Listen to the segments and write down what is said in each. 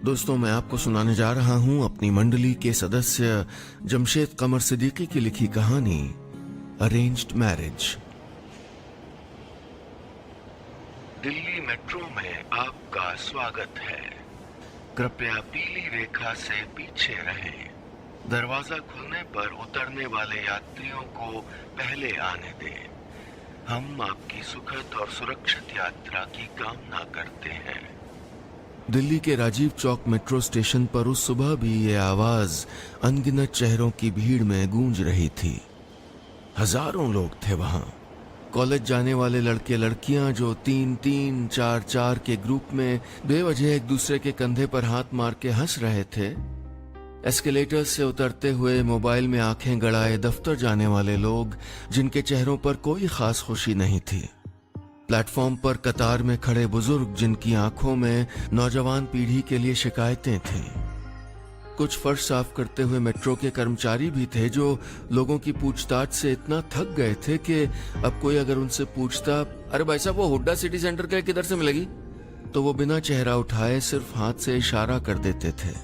दोस्तों, मैं आपको सुनाने जा रहा हूं अपनी मंडली के सदस्य जमशेद कमर सिद्दीकी की लिखी कहानी अरेंज्ड मैरिज। दिल्ली मेट्रो में आपका स्वागत है। कृपया पीली रेखा से पीछे रहें। दरवाजा खुलने पर उतरने वाले यात्रियों को पहले आने दें। हम आपकी सुखद और सुरक्षित यात्रा की कामना करते हैं। दिल्ली के राजीव चौक मेट्रो स्टेशन पर उस सुबह भी ये आवाज अनगिनत चेहरों की भीड़ में गूंज रही थी। हजारों लोग थे वहां। कॉलेज जाने वाले लड़के लड़कियां जो 3-3, 4-4 के ग्रुप में बेवजह एक दूसरे के कंधे पर हाथ मार के हंस रहे थे। एस्केलेटर से उतरते हुए मोबाइल में आंखें गड़ाए दफ्तर जाने वाले लोग जिनके चेहरों पर कोई खास खुशी नहीं थी। प्लेटफॉर्म पर कतार में खड़े बुजुर्ग जिनकी आंखों में नौजवान पीढ़ी के लिए शिकायतें थीं। कुछ फर्श साफ करते हुए मेट्रो के कर्मचारी भी थे जो लोगों की पूछताछ से इतना थक गए थे कि अब कोई अगर उनसे पूछता, अरे भाई साहब वो हुड्डा सिटी सेंटर के किधर से मिलेगी, तो वो बिना चेहरा उठाए सिर्फ हाथ से इशारा कर देते थे।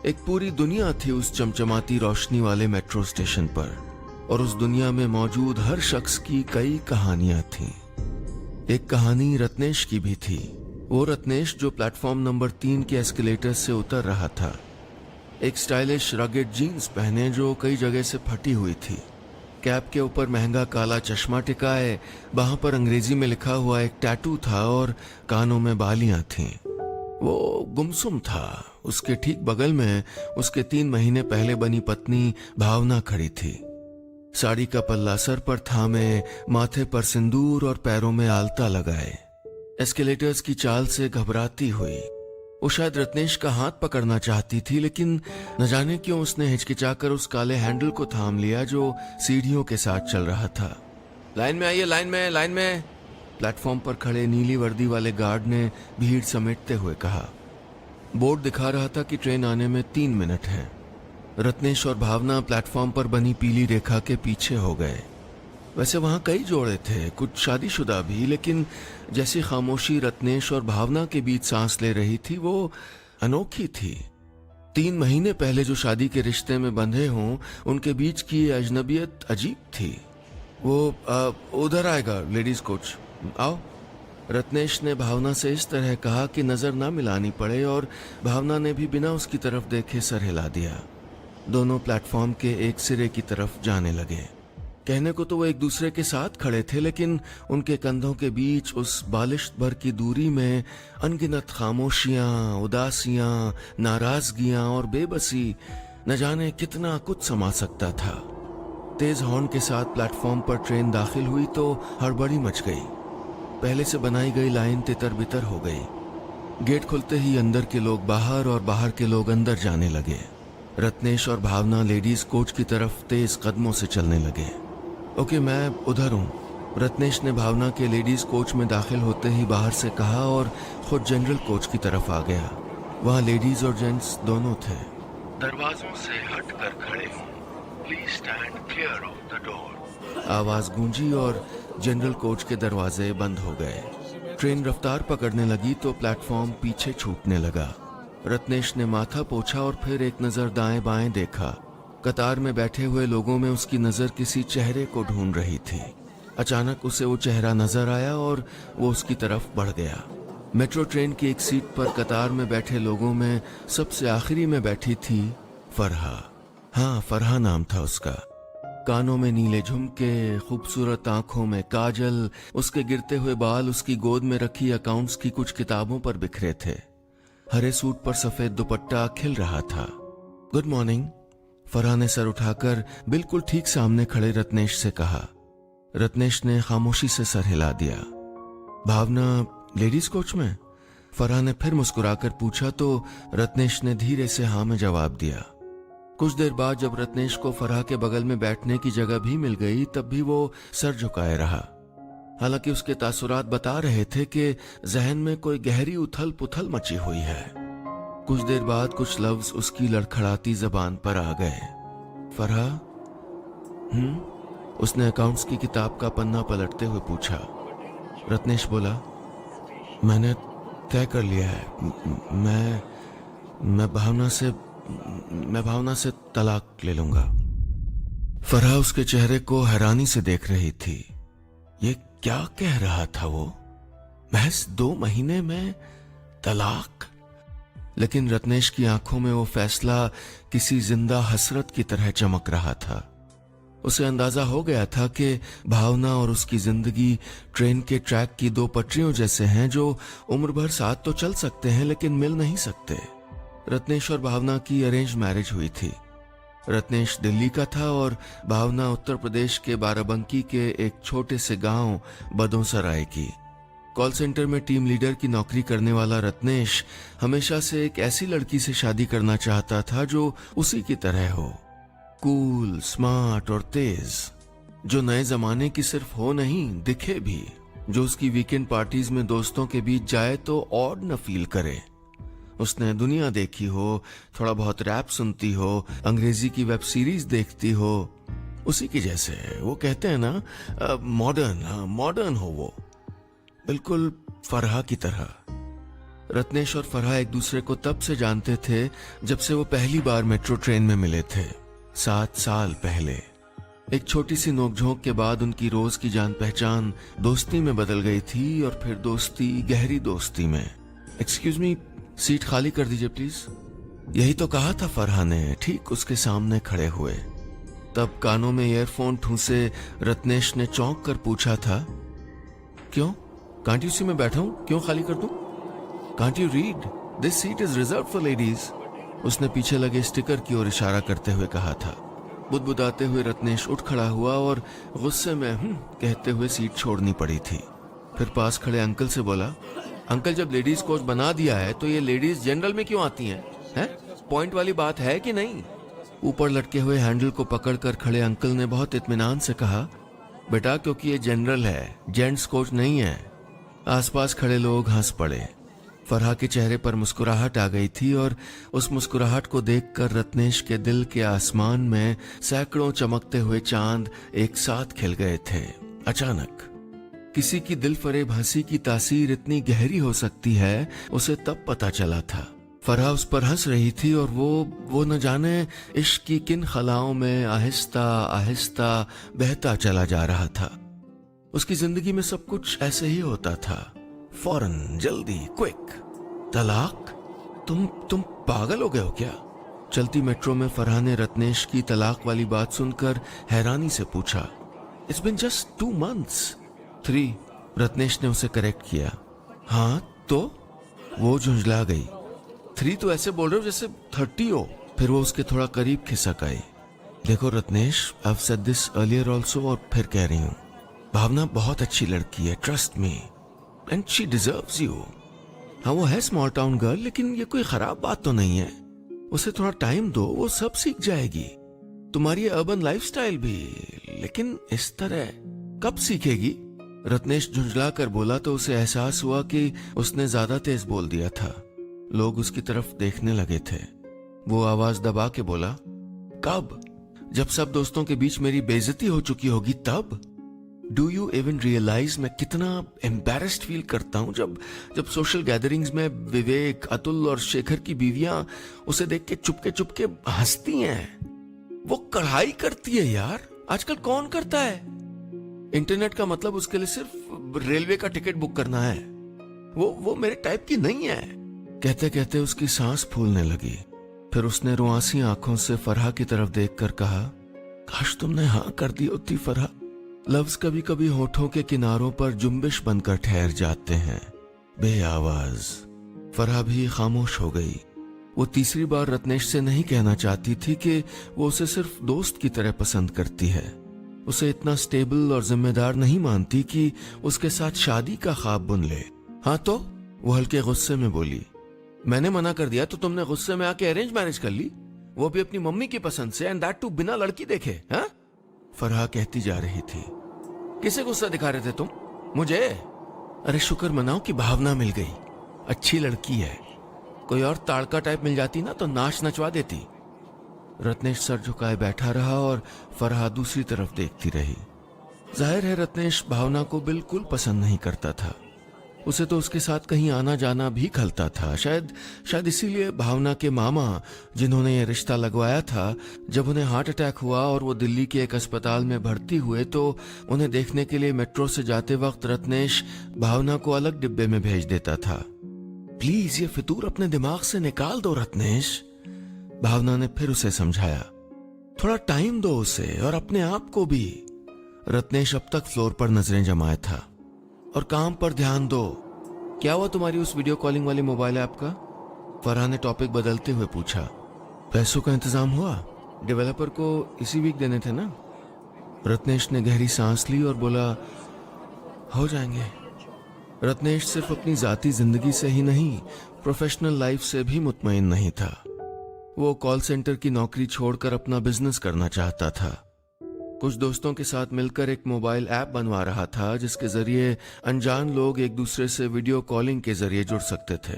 एक पूरी दुनिया थी उस चमचमाती रोशनी वाले मेट्रो स्टेशन पर, और उस दुनिया में मौजूद हर शख्स की कई कहानियां थीं। एक कहानी रत्नेश की भी थी। वो रत्नेश जो प्लेटफॉर्म नंबर 3 के एस्केलेटर से उतर रहा था। एक स्टाइलिश रगेड जीन्स पहने जो कई जगह से फटी हुई थी। कैप के ऊपर महंगा काला चश्मा टिकाए, वहां पर अंग्रेजी में लिखा हुआ एक टैटू था और कानों में बालियां थीं। वो गुमसुम था। उसके ठीक बगल में उसके 3 महीने पहले बनी पत्नी भावना खड़ी थी। साड़ी का पल्ला सर पर थामे, माथे पर सिंदूर और पैरों में आलता लगाए, एस्केलेटर्स की चाल से घबराती हुई। वो शायद रत्नेश का हाथ पकड़ना चाहती थी, लेकिन न जाने क्यों उसने हिचकिचाकर उस काले हैंडल को थाम लिया जो सीढ़ियों के साथ चल रहा था। लाइन में आइए, लाइन में। प्लेटफॉर्म पर खड़े नीली वर्दी वाले गार्ड ने भीड़ समेटते हुए कहा। बोर्ड दिखा रहा था कि ट्रेन आने में 3 मिनट है। रत्नेश और भावना प्लेटफॉर्म पर बनी पीली रेखा के पीछे हो गए। वैसे वहां कई जोड़े थे, कुछ शादीशुदा भी, लेकिन जैसी खामोशी रत्नेश और भावना के बीच सांस ले रही थी वो अनोखी थी। 3 महीने पहले जो शादी के रिश्ते में बंधे हों, उनके बीच की अजनबियत अजीब थी। वो उधर आएगा लेडीज कोच, आओ। रत्नेश ने भावना से इस तरह कहा कि नजर ना मिलानी पड़े, और भावना ने भी बिना उसकी तरफ देखे सर हिला दिया। दोनों प्लेटफॉर्म के एक सिरे की तरफ जाने लगे। कहने को तो वो एक दूसरे के साथ खड़े थे, लेकिन उनके कंधों के बीच उस बालिश्त भर की दूरी में अनगिनत खामोशियां, उदासियां, नाराजगियां और बेबसी, न जाने कितना कुछ समा सकता था। तेज हॉर्न के साथ प्लेटफॉर्म पर ट्रेन दाखिल हुई तो हड़बड़ी मच गई। पहले से बनाई गई लाइन तितर बितर हो गई। गेट खुलते ही अंदर के लोग बाहर और बाहर के लोग अंदर जाने लगे। रत्नेश और भावना लेडीज कोच की तरफ तेज कदमों से चलने लगे। ओके, मैं उधर हूँ, रत्नेश ने भावना के लेडीज कोच में दाखिल होते ही बाहर से कहा और खुद जनरल कोच की तरफ आ गया। वहाँ लेडीज और जेंट्स दोनों थे। दरवाजों से हटकर खड़े हों, please stand clear of the door. आवाज गूंजी और जनरल कोच के दरवाजे बंद हो गए। ट्रेन रफ्तार पकड़ने लगी तो प्लेटफॉर्म पीछे छूटने लगा। रत्नेश ने माथा पोंछा और फिर एक नजर दाएं बाएं देखा। कतार में बैठे हुए लोगों में उसकी नजर किसी चेहरे को ढूंढ रही थी। अचानक उसे वो चेहरा नजर आया और वो उसकी तरफ बढ़ गया। मेट्रो ट्रेन की एक सीट पर कतार में बैठे लोगों में सबसे आखिरी में बैठी थी फरहा। हाँ, फरहा नाम था उसका। कानों में नीले झुमके, खूबसूरत आंखों में काजल, उसके गिरते हुए बाल उसकी गोद में रखी अकाउंट्स की कुछ किताबों पर बिखरे थे। हरे सूट पर सफेद दुपट्टा खिल रहा था। गुड मॉर्निंग, फरहा ने सर उठाकर बिल्कुल ठीक सामने खड़े रत्नेश से कहा। रत्नेश ने खामोशी से सर हिला दिया। भावना लेडीज कोच में? फरहा ने फिर मुस्कुराकर पूछा तो रत्नेश ने धीरे से हाँ में जवाब दिया। कुछ देर बाद जब रत्नेश को फरहा के बगल में बैठने की जगह भी मिल गई, तब भी वो सर झुकाए रहा। हालांकि उसके तासुरात बता रहे थे कि जहन में कोई गहरी उथल पुथल मची हुई है। कुछ देर बाद कुछ लफ्ज उसकी लड़खड़ाती जबान पर आ गए। फरहा? उसने अकाउंट्स की किताब का पन्ना पलटते हुए पूछा। रत्नेश बोला, मैंने तय कर लिया है, मैं भावना से तलाक ले लूंगा। फरहा उसके चेहरे को हैरानी से देख रही थी। ये क्या कह रहा था वो? महज 2 महीने में तलाक? लेकिन रत्नेश की आंखों में वो फैसला किसी जिंदा हसरत की तरह चमक रहा था। उसे अंदाजा हो गया था कि भावना और उसकी जिंदगी ट्रेन के ट्रैक की 2 पटरियों जैसे हैं जो उम्र भर साथ तो चल सकते हैं लेकिन मिल नहीं सकते। रत्नेश और भावना की अरेंज मैरिज हुई थी। रत्नेश दिल्ली का था और भावना उत्तर प्रदेश के बाराबंकी के एक छोटे से गांव बदोसराय की। कॉल सेंटर में टीम लीडर की नौकरी करने वाला रत्नेश हमेशा से एक ऐसी लड़की से शादी करना चाहता था जो उसी की तरह हो, कूल, स्मार्ट और तेज, जो नए जमाने की सिर्फ हो नहीं दिखे भी, जो उसकी वीकेंड पार्टीज में दोस्तों के बीच जाए तो ऑड न फील करे। उसने दुनिया देखी हो, थोड़ा बहुत रैप सुनती हो, अंग्रेजी की वेब सीरीज देखती हो, उसी की जैसे। वो कहते हैं ना मॉडर्न हो वो, बिल्कुल फरहा की तरह। रत्नेश और फरहा एक दूसरे को तब से जानते थे जब से वो पहली बार मेट्रो ट्रेन में मिले थे, 7 साल पहले। एक छोटी सी नोकझोंक के बाद उनकी रोज की जान पहचान दोस्ती में बदल गई थी और फिर दोस्ती गहरी दोस्ती में। एक्सक्यूज मी, सीट खाली कर दीजिए प्लीज। यही तो कहा था फरहा ने ठीक उसके सामने खड़े हुए। तब कानों में ईयरफोन ठूंसे रत्नेश ने चौंक कर पूछा था, क्यों? कांट यू सी मैं बैठा हूं, क्यों खाली कर दूं? Can't you read? This seat is reserve for ladies. उसने पीछे लगे स्टिकर की ओर इशारा करते हुए कहा था। बुदबुदाते हुए रत्नेश उठ खड़ा हुआ और गुस्से में कहते हुए सीट छोड़नी पड़ी थी। फिर पास खड़े अंकल से बोला, अंकल जब लेडीज कोच बना दिया है तो ये लेडीज जनरल में क्यों आती हैं? पॉइंट वाली बात है कि नहीं? ऊपर लटके हुए हैंडल को पकड़कर खड़े अंकल ने बहुत इत्मीनान से कहा, बेटा क्योंकि ये जनरल है, जेंट्स कोच नहीं है। आसपास खड़े लोग हंस पड़े। फरहा के चेहरे पर मुस्कुराहट आ गई थी और उस मुस्कुराहट को देखकर रत्नेश के दिल के आसमान में सैकड़ों चमकते हुए चांद एक साथ खिल गए थे। अचानक किसी की दिल फरेब हंसी की तासीर इतनी गहरी हो सकती है, उसे तब पता चला था। फरहा उस पर हंस रही थी और वो न जाने इश्क की किन खलाओं में आहिस्ता आहिस्ता बहता चला जा रहा था। उसकी जिंदगी में सब कुछ ऐसे ही होता था, फौरन, जल्दी, क्विक। तलाक? तुम पागल हो गए हो क्या? चलती मेट्रो में फरहा ने रत्नेश की तलाक वाली बात सुनकर हैरानी से पूछा। It's been just 2 months। 3, Ratnesh ने उसे करेक्ट किया। हाँ तो? वो झुंझला गई। 3 तो ऐसे बोल रहे हो जैसे 30 हो। फिर वो उसके थोड़ा करीब खिसक आई। देखो Ratnesh, I have said this earlier also और फिर कह रही हूँ, भावना बहुत अच्छी लड़की है, trust me, and she deserves you. हाँ वो है स्मॉल टाउन गर्ल, लेकिन ये कोई खराब बात तो नहीं है। उसे थोड़ा टाइम दो, वो सब सीख जाएगी। तुम्हारी अर्बन लाइफस्टाइल भी, लेकिन इस तरह कब सीखेगी? रत्नेश झुंझला कर बोला तो उसे एहसास हुआ कि उसने ज्यादा तेज बोल दिया था। लोग उसकी तरफ देखने लगे थे। वो आवाज दबा के बोला, कब? जब सब दोस्तों के बीच मेरी बेइज्जती हो चुकी होगी तब। डू यू इवन रियलाइज मैं कितना एम्बैरेस्ड फील करता हूं जब सोशल गैदरिंग्स में विवेक, अतुल और शेखर की बीवियां उसे देख के चुपके हंसती हैं। वो कढ़ाई करती है यार, आजकल कौन करता है? इंटरनेट का मतलब उसके लिए सिर्फ रेलवे का टिकट बुक करना है। वो मेरे टाइप की नहीं है। कहते कहते उसकी सांस फूलने लगी। फिर उसने रुआसी आंखों से फरहा की तरफ देखकर कहा, काश तुमने हाँ कर दी होती फरहा। लफ्ज कभी कभी होठों के किनारों पर जुम्बिश बनकर ठहर जाते हैं, बेआवाज। फरहा भी खामोश हो गई। वो तीसरी बार रत्नेश से नहीं कहना चाहती थी कि वो उसे सिर्फ दोस्त की तरह पसंद करती है। उसे इतना स्टेबल और जिम्मेदार नहीं मानती कि उसके साथ शादी का ख्वाब बुन ले। हाँ तो? वो हल्के गुस्से में बोली, मैंने मना कर दिया तो तुमने गुस्से में आके अरेंज मैरिज कर ली, वो भी अपनी मम्मी की पसंद से, एंड दैट टू बिना लड़की देखे। हाँ? फरहा कहती जा रही थी। किसे गुस्सा दिखा रहे थे तुम? मुझे? अरे शुक्र मनाओ कि भावना मिल गई, अच्छी लड़की है। कोई और ताड़का टाइप मिल जाती ना तो नाच नचवा देती। रत्नेश सर झुकाए बैठा रहा और फरहा दूसरी तरफ देखती रही। जाहिर है रत्नेश भावना को बिल्कुल पसंद नहीं करता था। उसे तो उसके साथ कहीं आना जाना भी खलता था। शायद इसीलिए भावना के मामा, जिन्होंने ये रिश्ता लगवाया था, जब उन्हें हार्ट अटैक हुआ और वो दिल्ली के एक अस्पताल में भर्ती हुए तो उन्हें देखने के लिए मेट्रो से जाते वक्त रत्नेश भावना को अलग डिब्बे में भेज देता था। प्लीज ये फितूर अपने दिमाग से निकाल दो रत्नेश, भावना ने फिर उसे समझाया। थोड़ा टाइम दो उसे और अपने आप को भी। रत्नेश अब तक फ्लोर पर नजरें जमाए था। और काम पर ध्यान दो। क्या हुआ तुम्हारी उस वीडियो कॉलिंग वाली मोबाइल ऐप का? फरहा ने टॉपिक बदलते हुए पूछा। पैसों का इंतजाम हुआ? डेवलपर को इसी वीक देने थे ना? रत्नेश ने गहरी सांस ली और बोला, हो जाएंगे। रत्नेश सिर्फ अपनी जाती जिंदगी से ही नहीं, प्रोफेशनल लाइफ से भी मुतमईन नहीं था। वो कॉल सेंटर की नौकरी छोड़कर अपना बिजनेस करना चाहता था। कुछ दोस्तों के साथ मिलकर एक मोबाइल ऐप बनवा रहा था जिसके जरिए अनजान लोग एक दूसरे से वीडियो कॉलिंग के जरिए जुड़ सकते थे।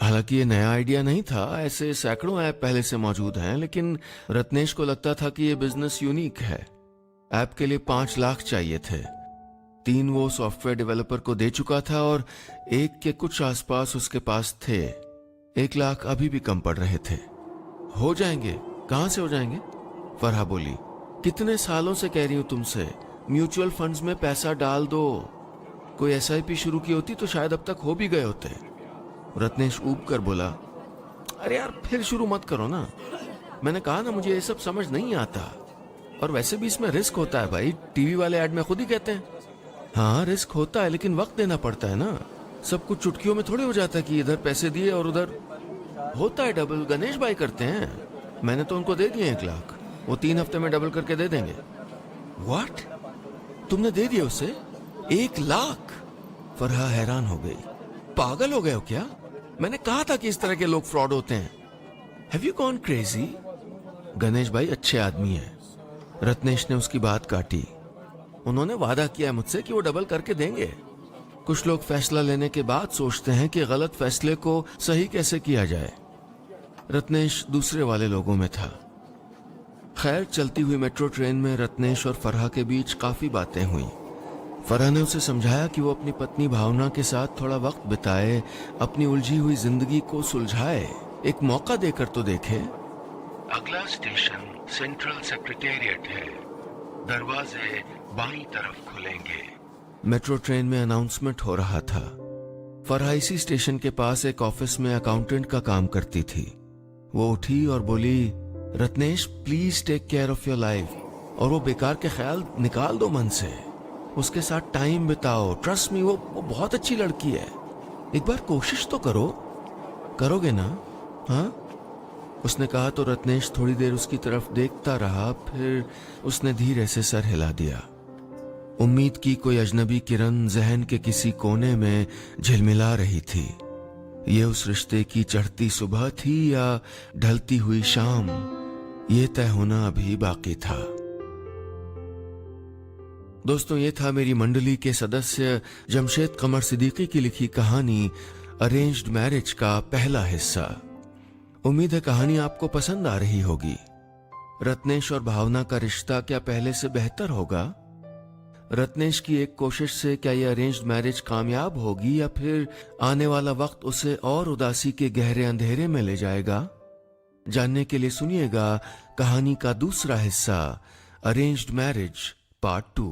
हालांकि ये नया आइडिया नहीं था, ऐसे सैकड़ों ऐप पहले से मौजूद हैं, लेकिन रत्नेश को लगता था कि ये बिजनेस यूनिक है। ऐप के लिए 5 लाख चाहिए थे। 3 वो सॉफ्टवेयर डेवलपर को दे चुका था और 1 के कुछ आसपास उसके पास थे। 1 लाख अभी भी कम पड़ रहे थे। हो जाएंगे। कहां से हो जाएंगे? फरहा बोली। कितने सालों से कह रही हूं तुमसे, म्यूचुअल फंड्स में पैसा डाल दो। कोई SIP शुरू की होती तो शायद अब तक हो भी गए होते। रत्नेश ऊब कर बोला, अरे यार फिर शुरू मत करो ना। मैंने कहा ना, मुझे ये सब समझ नहीं आता। और वैसे भी इसमें रिस्क होता है भाई, टीवी वाले ऐड में खुद ही कहते हैं। हाँ रिस्क होता है, लेकिन वक्त देना पड़ता है ना। सब कुछ चुटकियों में थोड़ी हो जाता है कि इधर पैसे दिए और उधर होता है डबल। गणेश भाई करते हैं। मैंने तो उनको दे दिए 1 लाख। वो 3 हफ्ते में डबल करके दे देंगे। व्हाट? तुमने दे दिया उसे 1 लाख? फरहा हैरान हो गई। पागल हो गए हो क्या? मैंने कहा था कि इस तरह के लोग फ्रॉड होते हैं। Have you gone crazy? Ganesh भाई अच्छे आदमी है। रत्नेश ने उसकी बात काटी। उन्होंने वादा किया मुझसे कि वो डबल करके देंगे। कुछ लोग फैसला लेने के बाद सोचते हैं कि गलत फैसले को सही कैसे किया जाए। रत्नेश दूसरे वाले लोगों में था। खैर, चलती हुई मेट्रो ट्रेन में रत्नेश और फरहा के बीच काफी बातें हुई। फरहा ने उसे समझाया कि वो अपनी पत्नी भावना के साथ थोड़ा वक्त बिताए, अपनी उलझी हुई जिंदगी को सुलझाए, एक मौका देकर तो देखे। अगला स्टेशन सेंट्रल सेक्रेटेरिएट है, दरवाजे बाईं तरफ खुलेंगे। मेट्रो ट्रेन में अनाउंसमेंट हो रहा था। फरहा इसी स्टेशन के पास एक ऑफिस में अकाउंटेंट का काम करती थी। वो उठी और बोली, Ratnesh please take care of your life. और वो बेकार के ख्याल निकाल दो मन से। उसके साथ टाइम बिताओ। ट्रस्ट मी, वो बहुत अच्छी लड़की है। एक बार कोशिश तो करो। करोगे ना? हाँ, उसने कहा तो रत्नेश थोड़ी देर उसकी तरफ देखता रहा। फिर उसने धीरे से सर हिला दिया। उम्मीद की कोई अजनबी किरण जहन के किसी कोने में झिलमिला रही थी। ये उस रिश्ते की चढ़ती सुबह थी या ढलती हुई शाम, ये तय होना अभी बाकी था। दोस्तों, ये था मेरी मंडली के सदस्य जमशेद कमर सिद्दीकी की लिखी कहानी अरेंज्ड मैरिज का पहला हिस्सा। उम्मीद है कहानी आपको पसंद आ रही होगी। रत्नेश और भावना का रिश्ता क्या पहले से बेहतर होगा? रत्नेश की एक कोशिश से क्या ये अरेंज्ड मैरिज कामयाब होगी या फिर आने वाला वक्त उसे और उदासी के गहरे अंधेरे में ले जाएगा? जानने के लिए सुनिएगा कहानी का दूसरा हिस्सा, अरेंज्ड मैरिज पार्ट 2।